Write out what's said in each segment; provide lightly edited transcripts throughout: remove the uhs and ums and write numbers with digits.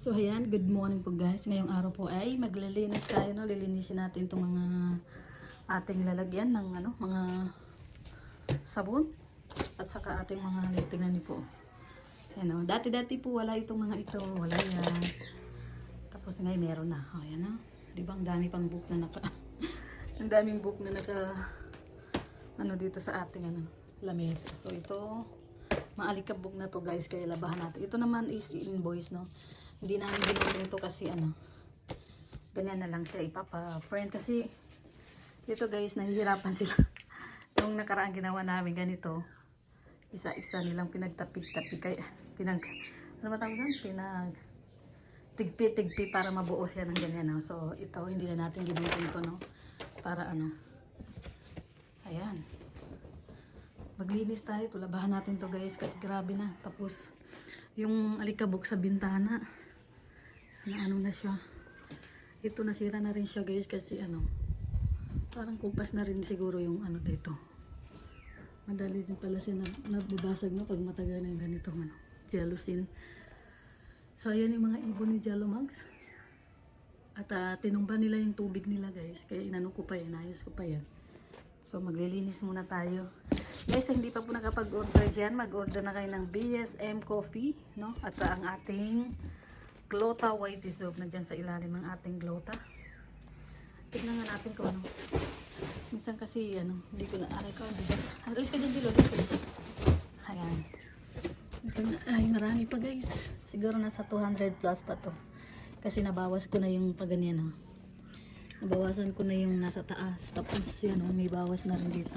So ayan, good morning po guys. Ngayong araw po ay maglilinis tayo, no? Lilinisin natin itong mga ating lalagyan ng mga sabon at saka ating mga tingnan niyo po. Ayan, dati-dati po wala itong mga ito, wala yan. Tapos ngayon meron na. Oh, ayan, no? Di ba ang dami pang book na naka ang daming book na naka dito sa ating lamesa. So ito maalikabog na to guys, kaya labahan natin. Ito naman is invoice, no? Hindi namin ginagawa ito kasi ganyan na lang siya ipapa-print kasi dito guys, nahihirapan sila. Nung nakaraan ginawa namin ganito, isa-isa nilang pinagtapik-tapik kaya tigpi-tigpi para mabuo siya ng ganyan, no? So ito hindi na natin ginawa ito, no? Para ayan, maglinis tayo, tulabahan natin to guys kasi grabe na. Tapos yung alikabok sa bintana na na siya, ito nasira na rin siya guys kasi parang kupas na rin siguro yung dito. Madali din pala siya nababasag, no, pag matagal na yung ganitong Gelusin. So ayan yung mga ibon ni Jello Mugs at tinumba nila yung tubig nila guys, kaya inano ko pa yan, ayos ko pa yan. So maglilinis muna tayo guys. Hindi pa po nakapag-order dyan, mag-order na kayo ng BSM Coffee, no? At ang ating Glota White Soap na dyan sa ilalim ng ating Glota. Tignan nga natin kung minsan kasi hindi ko na aray ko, alis ka dyan dilo. Ayan, ito na, ay marami pa guys, siguro nasa 200 plus pa to kasi nabawas ko na yung paganyan, nabawasan ko na yung nasa taas, tapos yan may bawas na rin dito.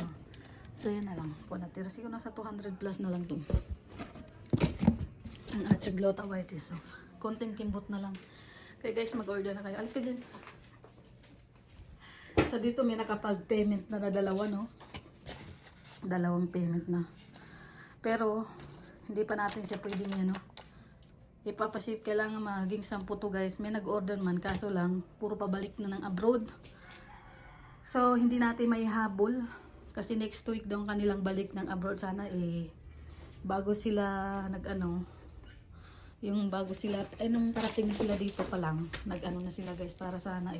So yan na lang po, natira siguro nasa 200 plus na lang to ang ating Glota White Soap. Konting kimbot na lang. Kaya guys, mag-order na kayo. Alis ka dyan. So dito may nakapag-payment na dalawa, no? Dalawang payment na. Pero hindi pa natin siya pwedeng ipapaship. Kailangan maging 10 to guys. May nag-order man, kaso lang puro pabalik na ng abroad. So hindi natin may habol kasi next week daw kanilang balik ng abroad. Sana bago sila yung bago sila nung parating sila dito pa lang na sila guys, para sana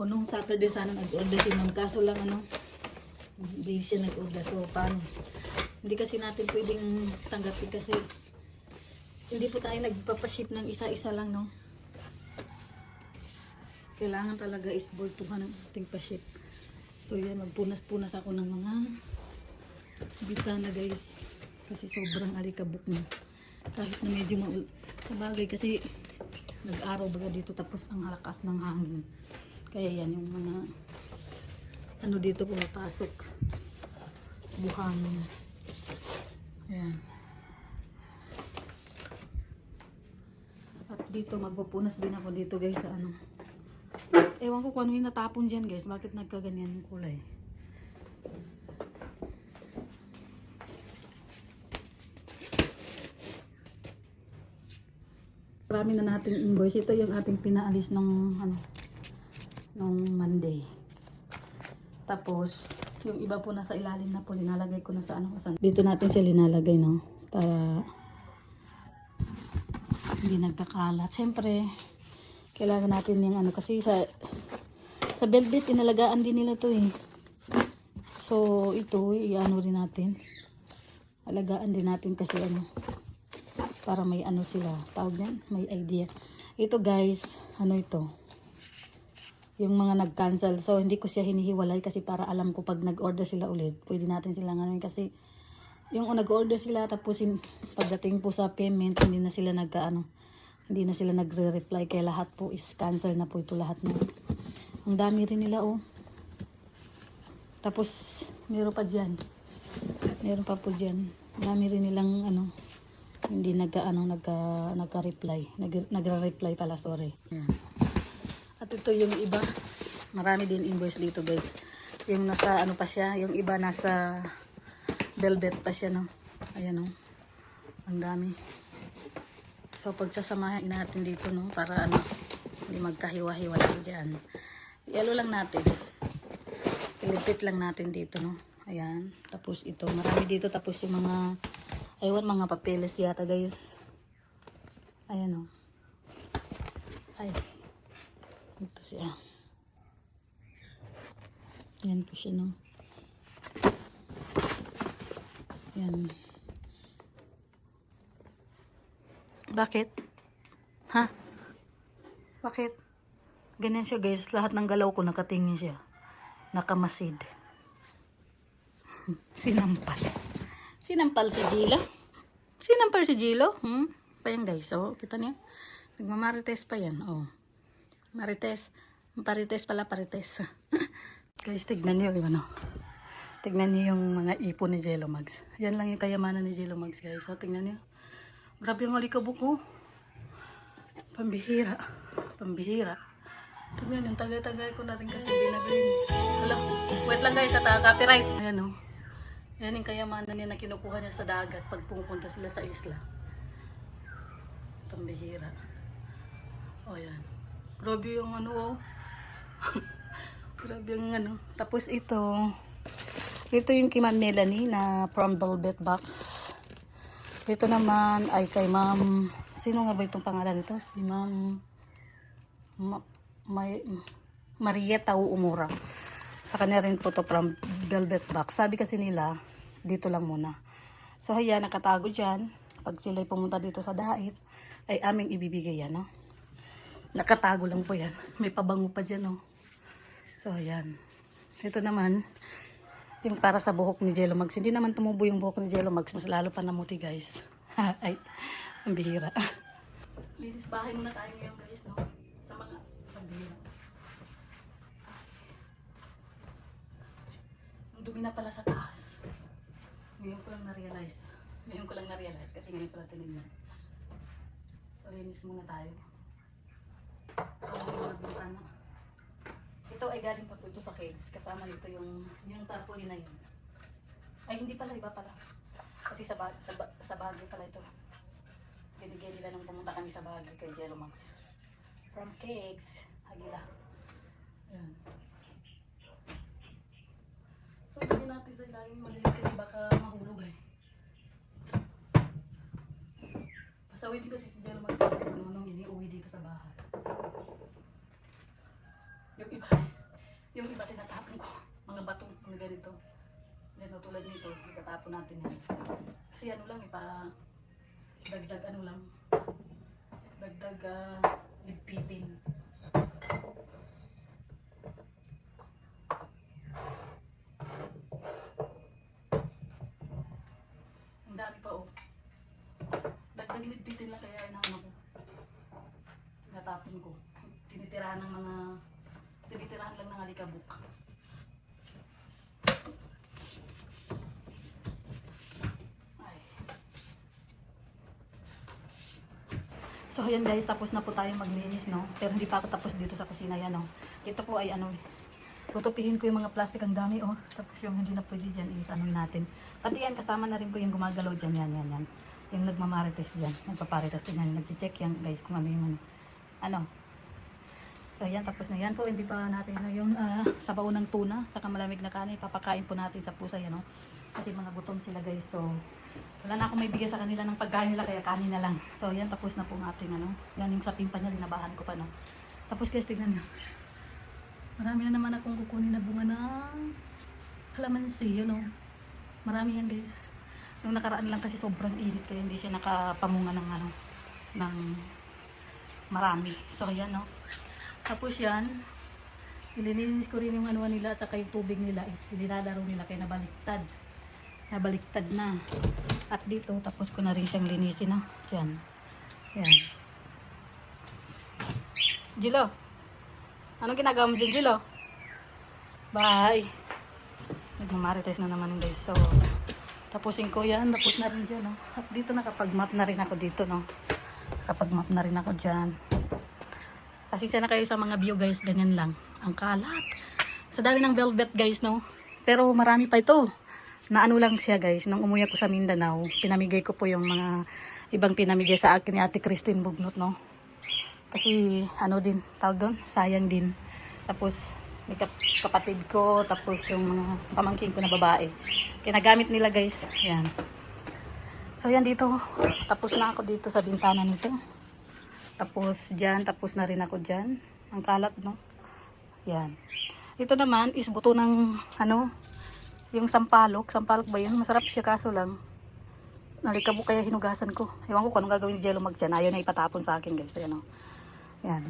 o nung Saturday sana nag-order sila, kaso lang hindi siya nag-order. So paano, hindi kasi natin pwedeng tanggapin kasi hindi po tayo nagpapaship ng isa-isa lang, no? Kailangan talaga is bultuhan ng ating pa-ship. So yan, magpunas-punas ako ng mga bitana guys kasi sobrang alikabok na. Kahit na medyo sa bagay kasi nag-araw baga dito, tapos ang lakas ng hangin, kaya yan yung mga dito pumapasok, buhangin. Ayan. At dito magpupunas din ako dito guys sa ewan ko kung ano yung natapon dyan guys, bakit nagkaganyan yung kulay. Marami na natin invoice. Ito yung ating pinaalis nung Monday. Tapos yung iba po nasa ilalim na po, linalagay ko na sa dito natin sila linalagay, no, para hindi nagkakalat. Siyempre kailangan natin yung kasi sa velvet inalagaan din nila to so ito rin natin, alagaan din natin kasi para may sila, tawag yan, may idea. Ito guys, ito yung mga nag-cancel, so hindi ko siya hinihiwalay kasi para alam ko pag nag-order sila ulit, pwede natin silang kasi yung nag-order sila tapos pagdating po sa payment hindi na sila hindi na sila nagre-reply, kaya lahat po is cancel na po ito lahat na. Ang dami rin nila tapos meron pa pa po dyan, dami rin nilang hindi nagka-reply, nagre-reply pala, sorry. At ito yung iba, marami din invoice dito guys, yung nasa pa siya, yung iba nasa velvet pa siya, no? Ayan, no? Ang dami. So pagsasamahin natin dito, no, para hindi magkahiwa-hiwala dyan. Yelo lang natin, ilipit lang natin dito, no? Ayan, tapos ito marami dito, tapos yung mga ewan, mga papeles yata guys. Ayan o. Ay. Ito siya. Ayan po siya, no. Ayan. Bakit? Ha? Bakit? Ganyan siya, guys. Lahat ng galaw ko nakatingin siya. Nakamasid. Sinampal. Sinampal si Gilo. Sinampal si Gilo. Pa yan, guys. Oh, kita niyo. Nagmamarites pa yan. Oh. Marites. Parites pala, parites. Guys, tignan niyo yung ano. Tignan niyo yung mga ipon ni Jello Mags. Yan lang yung kayamanan ni Jello Mags, guys. So, tignan niyo. Grabe yung alikabok ko. Pambihira. Pambihira. Tignan yung tagay-tagay ko na rin kasi binagay. Hala, wait lang guys, at copyright. Ayan o. Yan yung kayamanan niya na kinukuha niya sa dagat pag pumunta sila sa isla. Pambihira. O yan. Grabe yung ano o. Grabe yung ano. Tapos ito. Ito yung kay Ma'am Melanie na from Velvet Box. Ito naman ay kay Ma'am. Sino nga ba itong pangalan nito? Si Ma'am Maria Tau Umura. Sa kanya rin po to from Velvet Box. Sabi kasi nila, dito lang muna. So, ayan, nakatago dyan. Pag sila'y pumunta dito sa dait, ay aming ibibigay yan, no? Nakatago lang po yan. May pabango pa dyan, no? So, ayan. Ito naman, yung para sa buhok ni Jello Mags. Hindi naman tumubo yung buhok ni Jello Mags. Mas lalo pa namuti, guys. Ay, ang bihira. Linis bahay muna tayo ngayon, guys, no? Sa mga pagbihira. Ang dumi na pala sa taas. Ngayon ko lang na-realize. Ngayon ko lang na-realize kasi ngayon ko lang tinignan. So, linis muna tayo. Ito ay galing pa po ito sa kids. Kasama nito yung tarpaulin na yun. Ay, hindi pala. Iba pala. Kasi sa Baguio pala ito. Binigyan nila nung pumunta kami sa Baguio kay Jello Mags. From Cakes. Agila. Ayan. So, lagyan natin sa ilalim maliit kasi baka mahulog eh. Pasawin din kasi si Jello Mags nung iniuwi dito sa bahay. Yung iba tinatapon ko. Mga batong mga ganito. Yan, tulad nito, itatapon natin yan. Kasi ano lang, dagdag ano lang. Dagdag ligpitin. Ang dami pa oh. Dagdag ligpitin lang kaya inaano ko. Tinatapon ko. Tinitirahan lang ng alikabok. Ay. So ayan guys, tapos na po tayong maglinis, no? Pero hindi pa ako tapos dito sa kusina yan, no? Ito po ay ano, tutupihin ko yung mga plastic, ang dami, oh. Tapos yung hindi na pwede dyan, is-anoin natin. Pati yan, kasama na rin po yung gumagalaw dyan, yan. Yung nagmamarites dyan, nagpaparites din yan, nag-check yan guys kung ano yung ano. So yan, tapos na yan po, hindi pa natin yung sabaw ng tuna, saka malamig na kanin, papakain po natin sa pusa yan, no? Kasi mga gutom sila guys, so wala na akong may bigay sa kanila ng pagkain nila, kaya kanin na lang. So yan, tapos na po ng ating ano, yan yung sa pimpa niya, linabahan ko pa, no? Tapos guys, tignan nyo, marami na naman akong kukunin na bunga ng calamansi, no? Marami yan guys. Nung nakaraan lang kasi sobrang init, kaya hindi siya nakapamunga ng ano, ng marami. So yan, no? Tapos yan, ililinis ko rin yung ano nila at saka yung tubig nila is nilalaro nila kaya nabaliktad. Nabaliktad na. At dito, tapos ko na rin siyang linisin, no? Yan. Yan. Gilo, anong ginagawa mo dyan, Gilo? Bye! Nagmamarites na naman guys. So, tapusin ko yan. Tapos na rin dyan, no? At dito nakapag-map na rin ako dito, no? Nakapag-map na rin ako dyan. Pasensya na kayo sa mga view guys, ganyan lang. Ang kalat. Sa dami ng velvet guys, no? Pero marami pa ito. Naano lang siya guys, nung umuwi ako sa Mindanao, pinamigay ko po yung mga ibang pinamigay sa akin ni Ate Christine Bugnot, no? Kasi ano din, tawag doon, sayang din. Tapos may kapatid ko, tapos yung mga pamangkin ko na babae. Kinagamit nila guys, yan. So yan dito, tapos na ako dito sa bintana nito. Tapos dyan, tapos na rin ako dyan. Ang kalat, no? Yan. Ito naman is buto ng, ano, yung sampalok. Sampalok ba yun? Masarap siya kaso lang. Nalikabo kaya hinugasan ko. Ewan ko kung anong gagawin ni Jello Mag dyan. Ayaw na ipatapon sa akin, guys. Ayan, o. Yan.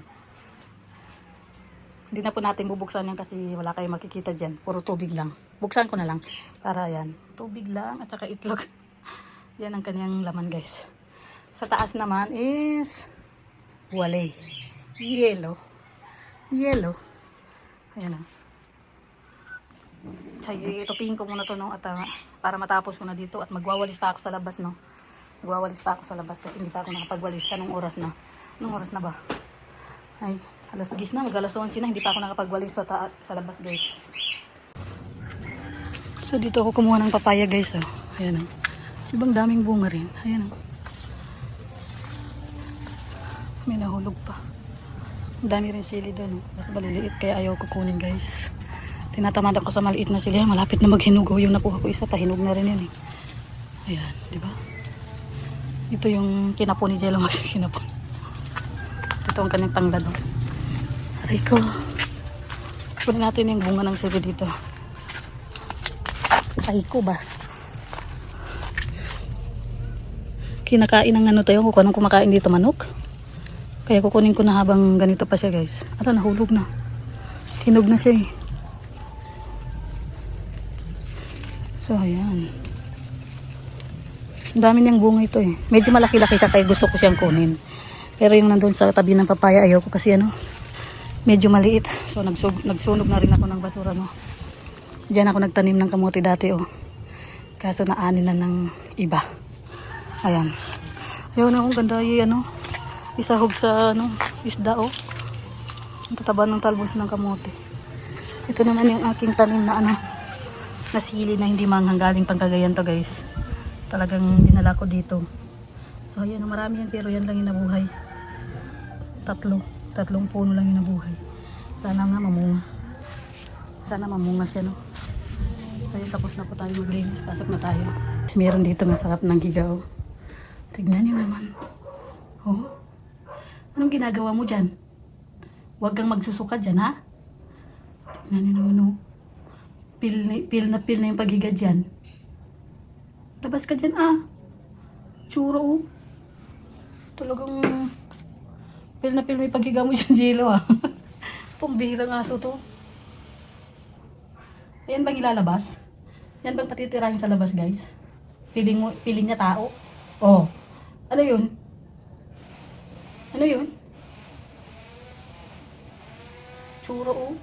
Hindi na po natin bubuksan yan kasi wala kayong makikita dyan. Puro tubig lang. Buksan ko na lang. Para yan. Tubig lang at saka itlog. Yan ang kanyang laman, guys. Sa taas naman is walay. Yellow. Yellow. Ayan o. So, itupihin ko muna to, no, at para matapos ko na dito at magwawalis pa ako sa labas, no. Magwawalis pa ako sa labas kasi hindi pa ako nakapagwalis. Anong oras na? Anong oras na ba? Ay, alas 10 na, mag-alas 11 na, hindi pa ako nakapagwalis sa labas, guys. So dito ako kumuha ng papaya, guys, oh. Ayan, oh. Ibang daming bunga rin. Ayan, oh. May nahulog pa. Ang dami rin sili doon, oh. Mas maliliit kaya ayaw kukunin, guys. Tinatamad ako sa maliit na sili. Malapit na maghinugo. Yung nakuha ko isa, pahinog na rin yan, eh. Ayan, di ba? Ito yung kinapon ni Jello Mag. Kinapon. Ito ang kanyang tanglad, oh. Aray ko. Kunin natin yung bunga ng sili dito. Ay ko ba? Kinakain ng ano tayo, kung anong kumakain dito, manok. Kaya kukunin ko na habang ganito pa siya, guys. Ata, nahulog na. Hinog na siya, eh. So, ayan. Ang dami niyang bunga ito, eh. Medyo malaki-laki siya kaya gusto ko siyang kunin. Pero yung nandun sa tabi ng papaya, ayaw ko kasi ano, medyo maliit. So, nagsunog na rin ako ng basura, no. Diyan ako nagtanim ng kamote dati, oh. Kaso naanin na ng iba. Ayan. Ayaw na akong ganda yung, ano, isahog sa, ano, isda, oh. Ang tataba ng talbos ng kamote. Ito naman yung aking tanim na, ano, nasili na hindi manghang galing pang Cagayan to, guys. Talagang dinala ko dito. So, ayan, marami yan, pero yan lang yung nabuhay. Tatlong puno lang yung nabuhay. Sana nga mamunga. Sana mamunga siya, no. So, yun, tapos na po tayo maglinis. Pasok na tayo. Meron dito masarap ng higaw. Tignan niyo naman. Oh. Anong ginagawa mo dyan? Huwag kang magsusuka dyan, ha? Tignan niyo naman, oh. Pil na yung paghiga dyan. Labas ka dyan, ah. Tsura, oh. Talagang pil na yung paghiga mo dyan, Jello, ah. Pambihirang aso to. Ayan bang ilalabas? Yan bang patitirahin sa labas, guys? Piling niya tao? Oh. Ano yun? Ano yun? Tsura, oh.